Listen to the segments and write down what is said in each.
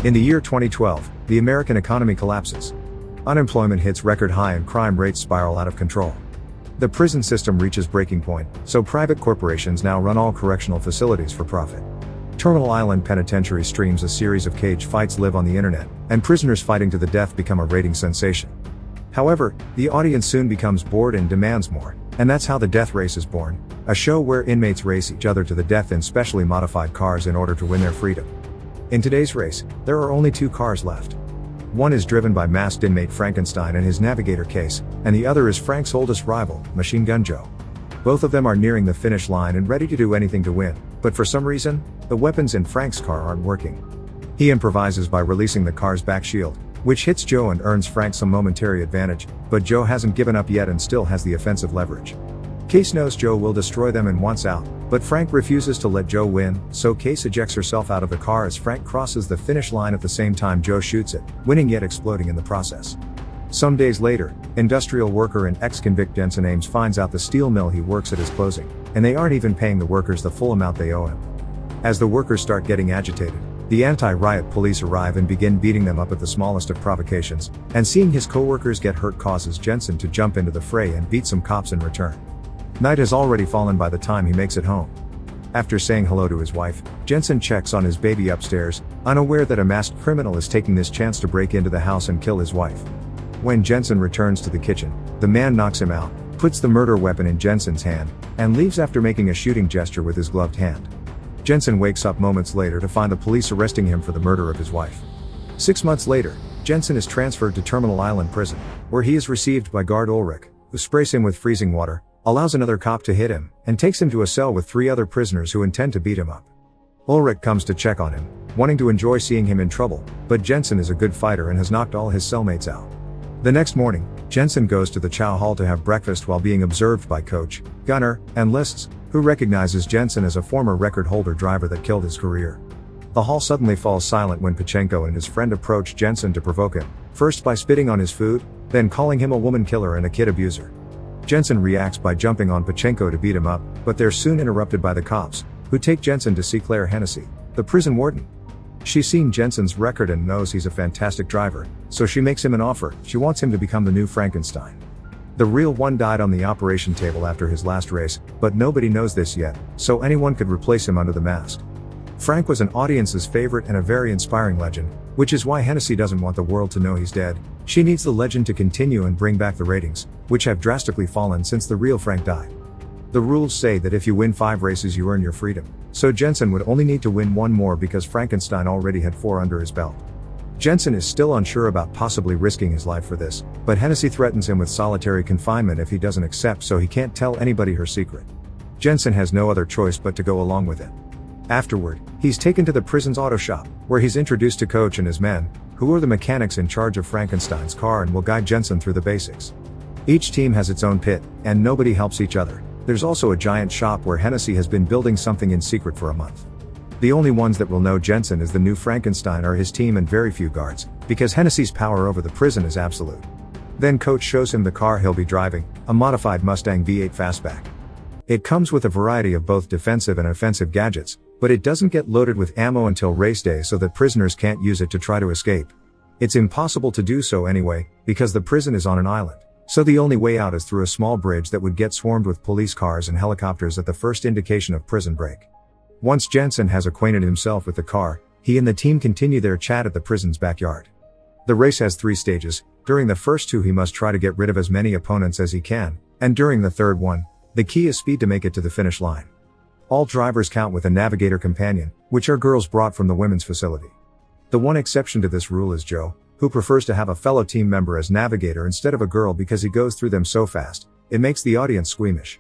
In the year 2012, the American economy collapses. Unemployment hits record high and crime rates spiral out of control. The prison system reaches breaking point, so private corporations now run all correctional facilities for profit. Terminal Island Penitentiary streams a series of cage fights live on the internet, and prisoners fighting to the death become a rating sensation. However, the audience soon becomes bored and demands more, and that's how The Death Race is born, a show where inmates race each other to the death in specially modified cars in order to win their freedom. In today's race, there are only two cars left. One is driven by masked inmate Frankenstein and his Navigator case, and the other is Frank's oldest rival, Machine Gun Joe. Both of them are nearing the finish line and ready to do anything to win, but for some reason, the weapons in Frank's car aren't working. He improvises by releasing the car's back shield, which hits Joe and earns Frank some momentary advantage, but Joe hasn't given up yet and still has the offensive leverage. Case knows Joe will destroy them and wants out, but Frank refuses to let Joe win, so Case ejects herself out of the car as Frank crosses the finish line at the same time Joe shoots it, winning yet exploding in the process. Some days later, industrial worker and ex-convict Jensen Ames finds out the steel mill he works at is closing, and they aren't even paying the workers the full amount they owe him. As the workers start getting agitated, the anti-riot police arrive and begin beating them up at the smallest of provocations, and seeing his co-workers get hurt causes Jensen to jump into the fray and beat some cops in return. Night has already fallen by the time he makes it home. After saying hello to his wife, Jensen checks on his baby upstairs, unaware that a masked criminal is taking this chance to break into the house and kill his wife. When Jensen returns to the kitchen, the man knocks him out, puts the murder weapon in Jensen's hand, and leaves after making a shooting gesture with his gloved hand. Jensen wakes up moments later to find the police arresting him for the murder of his wife. 6 months later, Jensen is transferred to Terminal Island Prison, where he is received by guard Ulrich, who sprays him with freezing water, allows another cop to hit him, and takes him to a cell with 3 other prisoners who intend to beat him up. Ulrich comes to check on him, wanting to enjoy seeing him in trouble, but Jensen is a good fighter and has knocked all his cellmates out. The next morning, Jensen goes to the chow hall to have breakfast while being observed by Coach, Gunnar, and Lists, who recognizes Jensen as a former record-holder driver that killed his career. The hall suddenly falls silent when Pachenko and his friend approach Jensen to provoke him, first by spitting on his food, then calling him a woman killer and a kid abuser. Jensen reacts by jumping on Pachenko to beat him up, but they're soon interrupted by the cops, who take Jensen to see Claire Hennessy, the prison warden. She's seen Jensen's record and knows he's a fantastic driver, so she makes him an offer. She wants him to become the new Frankenstein. The real one died on the operation table after his last race, but nobody knows this yet, so anyone could replace him under the mask. Frank was an audience's favorite and a very inspiring legend, which is why Hennessy doesn't want the world to know he's dead. She needs the legend to continue and bring back the ratings, which have drastically fallen since the real Frank died. The rules say that if you win 5 races you earn your freedom, so Jensen would only need to win 1 more because Frankenstein already had 4 under his belt. Jensen is still unsure about possibly risking his life for this, but Hennessy threatens him with solitary confinement if he doesn't accept, so he can't tell anybody her secret. Jensen has no other choice but to go along with it. Afterward, he's taken to the prison's auto shop, where he's introduced to Coach and his men, who are the mechanics in charge of Frankenstein's car and will guide Jensen through the basics. Each team has its own pit, and nobody helps each other. There's also a giant shop where Hennessy has been building something in secret for a month. The only ones that will know Jensen is the new Frankenstein are his team and very few guards, because Hennessy's power over the prison is absolute. Then Coach shows him the car he'll be driving, a modified Mustang V8 Fastback. It comes with a variety of both defensive and offensive gadgets, but it doesn't get loaded with ammo until race day so that prisoners can't use it to try to escape. It's impossible to do so anyway, because the prison is on an island, so the only way out is through a small bridge that would get swarmed with police cars and helicopters at the first indication of prison break. Once Jensen has acquainted himself with the car, he and the team continue their chat at the prison's backyard. The race has 3 stages. During the first 2 he must try to get rid of as many opponents as he can, and during the third one, the key is speed to make it to the finish line. All drivers count with a navigator companion, which are girls brought from the women's facility. The one exception to this rule is Joe, who prefers to have a fellow team member as navigator instead of a girl because he goes through them so fast, it makes the audience squeamish.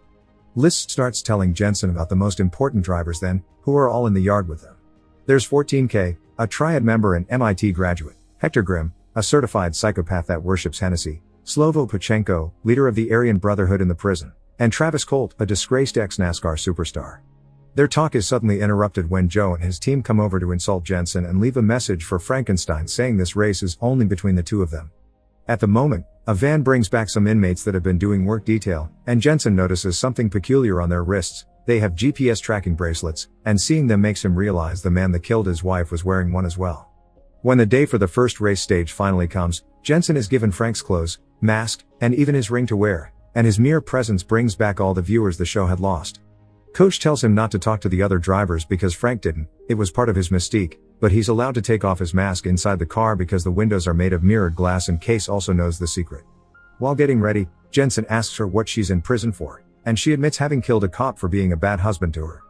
List starts telling Jensen about the most important drivers then, who are all in the yard with them. There's 14K, a Triad member and MIT graduate, Hector Grimm, a certified psychopath that worships Hennessy, Slovo Pachenko, leader of the Aryan Brotherhood in the prison, and Travis Colt, a disgraced ex-NASCAR superstar. Their talk is suddenly interrupted when Joe and his team come over to insult Jensen and leave a message for Frankenstein saying this race is only between the 2 of them. At the moment, a van brings back some inmates that have been doing work detail, and Jensen notices something peculiar on their wrists. They have GPS tracking bracelets, and seeing them makes him realize the man that killed his wife was wearing one as well. When the day for the first race stage finally comes, Jensen is given Frank's clothes, mask, and even his ring to wear, and his mere presence brings back all the viewers the show had lost. Coach tells him not to talk to the other drivers because Frank didn't, it was part of his mystique, but he's allowed to take off his mask inside the car because the windows are made of mirrored glass and Case also knows the secret. While getting ready, Jensen asks her what she's in prison for, and she admits having killed a cop for being a bad husband to her.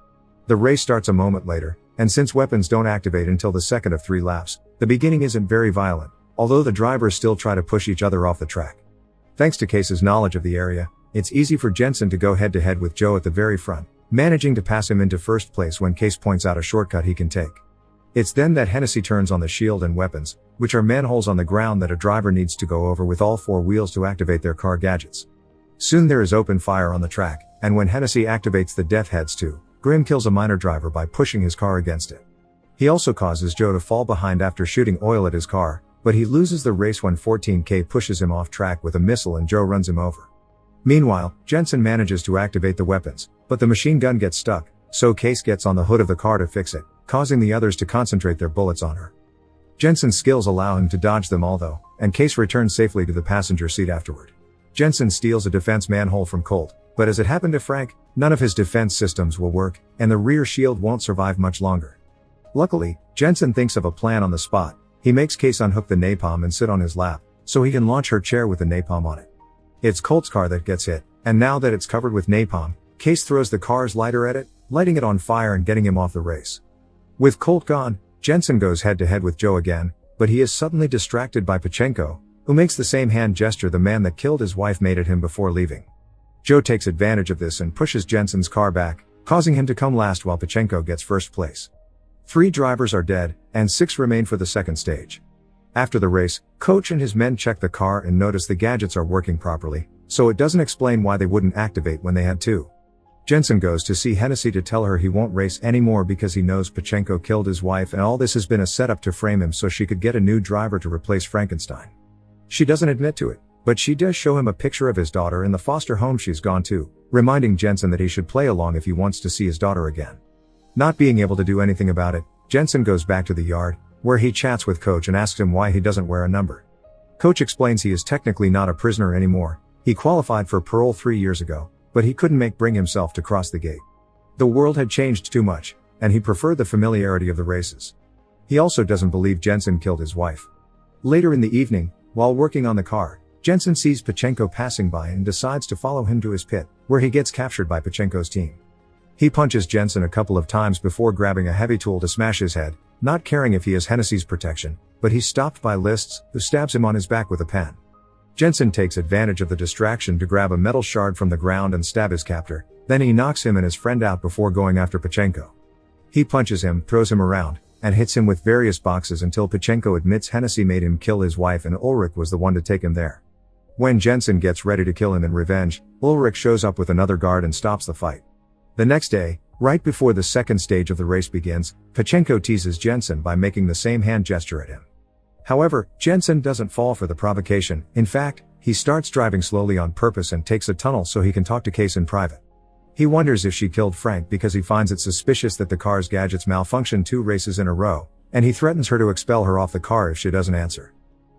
The race starts a moment later, and since weapons don't activate until the second of 3 laps, the beginning isn't very violent, although the drivers still try to push each other off the track. Thanks to Case's knowledge of the area, it's easy for Jensen to go head to head with Joe at the very front, managing to pass him into first place when Case points out a shortcut he can take. It's then that Hennessy turns on the shield and weapons, which are manholes on the ground that a driver needs to go over with all 4 wheels to activate their car gadgets. Soon there is open fire on the track, and when Hennessy activates the death heads too, Grim kills a minor driver by pushing his car against it. He also causes Joe to fall behind after shooting oil at his car, but he loses the race when 14K pushes him off track with a missile and Joe runs him over. Meanwhile, Jensen manages to activate the weapons, but the machine gun gets stuck, so Case gets on the hood of the car to fix it, causing the others to concentrate their bullets on her. Jensen's skills allow him to dodge them all though, and Case returns safely to the passenger seat afterward. Jensen steals a defense manhole from Colt, but as it happened to Frank, none of his defense systems will work, and the rear shield won't survive much longer. Luckily, Jensen thinks of a plan on the spot. He makes Case unhook the napalm and sit on his lap, so he can launch her chair with the napalm on it. It's Colt's car that gets hit, and now that it's covered with napalm, Case throws the car's lighter at it, lighting it on fire and getting him off the race. With Colt gone, Jensen goes head to head with Joe again, but he is suddenly distracted by Pachenko, who makes the same hand gesture the man that killed his wife made at him before leaving. Joe takes advantage of this and pushes Jensen's car back, causing him to come last while Pachenko gets first place. 3 drivers are dead, and 6 remain for the second stage. After the race, Coach and his men check the car and notice the gadgets are working properly, so it doesn't explain why they wouldn't activate when they had to. Jensen goes to see Hennessy to tell her he won't race anymore because he knows Pachenko killed his wife and all this has been a setup to frame him so she could get a new driver to replace Frankenstein. She doesn't admit to it, but she does show him a picture of his daughter in the foster home she's gone to, reminding Jensen that he should play along if he wants to see his daughter again. Not being able to do anything about it, Jensen goes back to the yard, where he chats with Coach and asks him why he doesn't wear a number. Coach explains he is technically not a prisoner anymore. He qualified for parole 3 years ago, but he couldn't bring himself to cross the gate. The world had changed too much, and he preferred the familiarity of the races. He also doesn't believe Jensen killed his wife. Later in the evening, while working on the car, Jensen sees Pachenko passing by and decides to follow him to his pit, where he gets captured by Pachenko's team. He punches Jensen a couple of times before grabbing a heavy tool to smash his head, not caring if he has Hennessy's protection, but he's stopped by Lists, who stabs him on his back with a pen. Jensen takes advantage of the distraction to grab a metal shard from the ground and stab his captor, then he knocks him and his friend out before going after Pachenko. He punches him, throws him around, and hits him with various boxes until Pachenko admits Hennessy made him kill his wife and Ulrich was the one to take him there. When Jensen gets ready to kill him in revenge, Ulrich shows up with another guard and stops the fight. The next day, right before the second stage of the race begins, Pachenko teases Jensen by making the same hand gesture at him. However, Jensen doesn't fall for the provocation. In fact, he starts driving slowly on purpose and takes a tunnel so he can talk to Case in private. He wonders if she killed Frank because he finds it suspicious that the car's gadgets malfunction 2 races in a row, and he threatens her to expel her off the car if she doesn't answer.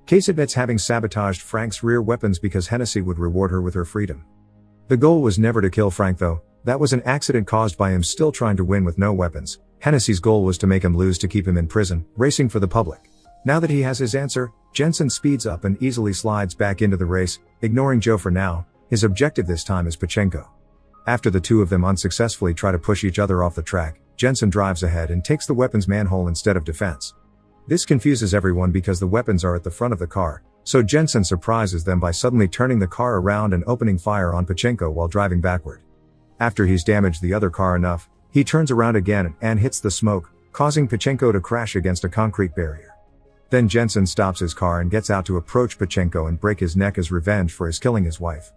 Case admits having sabotaged Frank's rear weapons because Hennessy would reward her with her freedom. The goal was never to kill Frank though. That was an accident caused by him still trying to win with no weapons. Hennessy's goal was to make him lose to keep him in prison, racing for the public. Now that he has his answer, Jensen speeds up and easily slides back into the race, ignoring Joe for now. His objective this time is Pachenko. After the two of them unsuccessfully try to push each other off the track, Jensen drives ahead and takes the weapons manhole instead of defense. This confuses everyone because the weapons are at the front of the car, so Jensen surprises them by suddenly turning the car around and opening fire on Pachenko while driving backward. After he's damaged the other car enough, he turns around again and hits the smoke, causing Pachenko to crash against a concrete barrier. Then Jensen stops his car and gets out to approach Pachenko and break his neck as revenge for his killing his wife.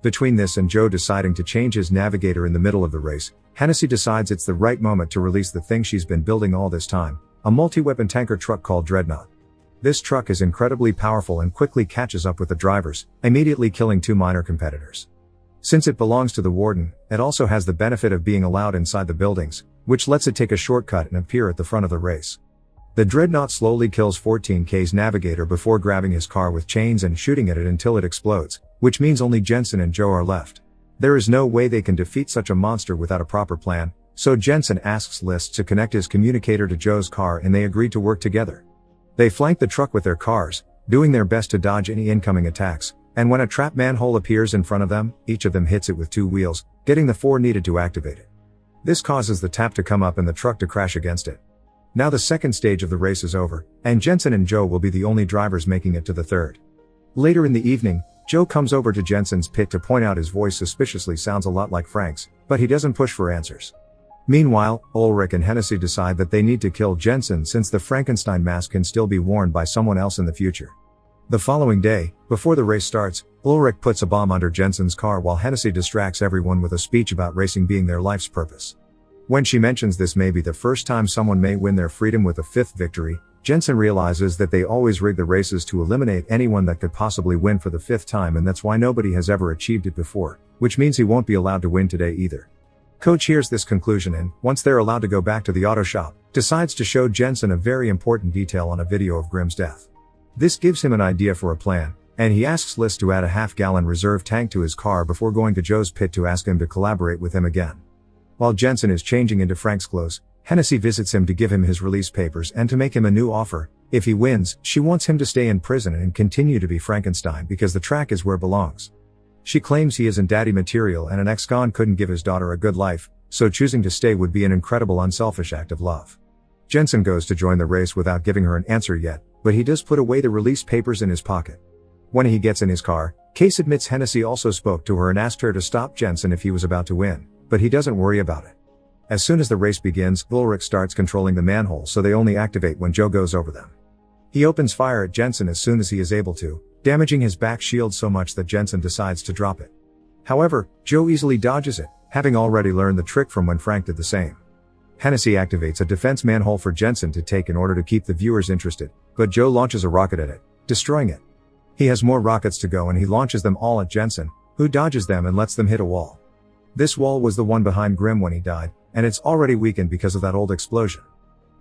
Between this and Joe deciding to change his navigator in the middle of the race, Hennessy decides it's the right moment to release the thing she's been building all this time, a multi-weapon tanker truck called Dreadnought. This truck is incredibly powerful and quickly catches up with the drivers, immediately killing 2 minor competitors. Since it belongs to the warden, it also has the benefit of being allowed inside the buildings, which lets it take a shortcut and appear at the front of the race. The dreadnought slowly kills 14K's navigator before grabbing his car with chains and shooting at it until it explodes, which means only Jensen and Joe are left. There is no way they can defeat such a monster without a proper plan, so Jensen asks List to connect his communicator to Joe's car and they agree to work together. They flank the truck with their cars, doing their best to dodge any incoming attacks, and when a trap manhole appears in front of them, each of them hits it with 2 wheels, getting the 4 needed to activate it. This causes the tap to come up and the truck to crash against it. Now the second stage of the race is over, and Jensen and Joe will be the only drivers making it to the third. Later in the evening, Joe comes over to Jensen's pit to point out his voice suspiciously sounds a lot like Frank's, but he doesn't push for answers. Meanwhile, Ulrich and Hennessy decide that they need to kill Jensen since the Frankenstein mask can still be worn by someone else in the future. The following day, before the race starts, Ulrich puts a bomb under Jensen's car while Hennessy distracts everyone with a speech about racing being their life's purpose. When she mentions this may be the first time someone may win their freedom with a 5th victory, Jensen realizes that they always rig the races to eliminate anyone that could possibly win for the 5th time, and that's why nobody has ever achieved it before, which means he won't be allowed to win today either. Coach hears this conclusion and, once they're allowed to go back to the auto shop, decides to show Jensen a very important detail on a video of Grimm's death. This gives him an idea for a plan, and he asks List to add a half-gallon reserve tank to his car before going to Joe's pit to ask him to collaborate with him again. While Jensen is changing into Frank's clothes, Hennessy visits him to give him his release papers and to make him a new offer. If he wins, she wants him to stay in prison and continue to be Frankenstein because the track is where it belongs. She claims he isn't daddy material and an ex-con couldn't give his daughter a good life, so choosing to stay would be an incredible unselfish act of love. Jensen goes to join the race without giving her an answer yet, but he does put away the release papers in his pocket. When he gets in his car, Case admits Hennessy also spoke to her and asked her to stop Jensen if he was about to win, but he doesn't worry about it. As soon as the race begins, Ulrich starts controlling the manhole so they only activate when Joe goes over them. He opens fire at Jensen as soon as he is able to, damaging his back shield so much that Jensen decides to drop it. However, Joe easily dodges it, having already learned the trick from when Frank did the same. Hennessy activates a defense manhole for Jensen to take in order to keep the viewers interested, but Joe launches a rocket at it, destroying it. He has more rockets to go and he launches them all at Jensen, who dodges them and lets them hit a wall. This wall was the one behind Grimm when he died, and it's already weakened because of that old explosion.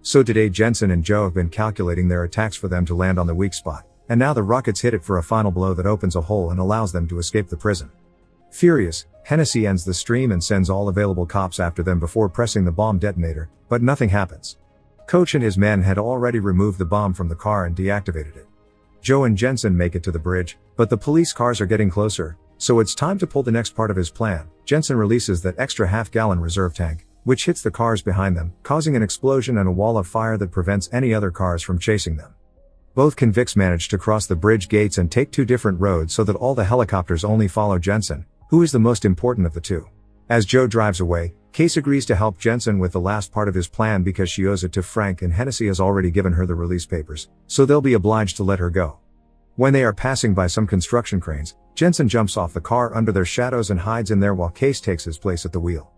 So today Jensen and Joe have been calculating their attacks for them to land on the weak spot, and now the rockets hit it for a final blow that opens a hole and allows them to escape the prison. Furious, Hennessy ends the stream and sends all available cops after them before pressing the bomb detonator, but nothing happens. Coach and his men had already removed the bomb from the car and deactivated it. Joe and Jensen make it to the bridge, but the police cars are getting closer, so it's time to pull the next part of his plan. Jensen releases that extra half-gallon reserve tank, which hits the cars behind them, causing an explosion and a wall of fire that prevents any other cars from chasing them. Both convicts manage to cross the bridge gates and take 2 different roads so that all the helicopters only follow Jensen, who is the most important of the 2. As Joe drives away, Case agrees to help Jensen with the last part of his plan because she owes it to Frank and Hennessy has already given her the release papers, so they'll be obliged to let her go. When they are passing by some construction cranes, Jensen jumps off the car under their shadows and hides in there while Case takes his place at the wheel.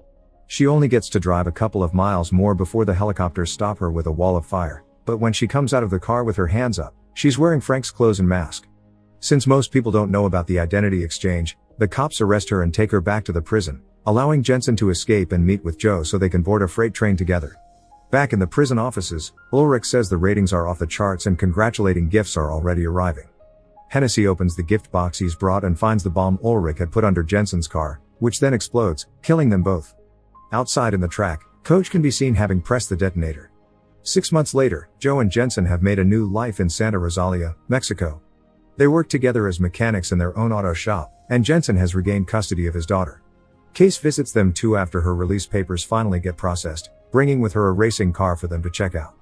She only gets to drive a couple of miles more before the helicopters stop her with a wall of fire, but when she comes out of the car with her hands up, she's wearing Frank's clothes and mask. Since most people don't know about the identity exchange, the cops arrest her and take her back to the prison, allowing Jensen to escape and meet with Joe so they can board a freight train together. Back in the prison offices, Ulrich says the ratings are off the charts and congratulating gifts are already arriving. Hennessy opens the gift box he's brought and finds the bomb Ulrich had put under Jensen's car, which then explodes, killing them both. Outside in the track, Coach can be seen having pressed the detonator. 6 months later, Joe and Jensen have made a new life in Santa Rosalia, Mexico. They work together as mechanics in their own auto shop, and Jensen has regained custody of his daughter. Case visits them too after her release papers finally get processed, bringing with her a racing car for them to check out.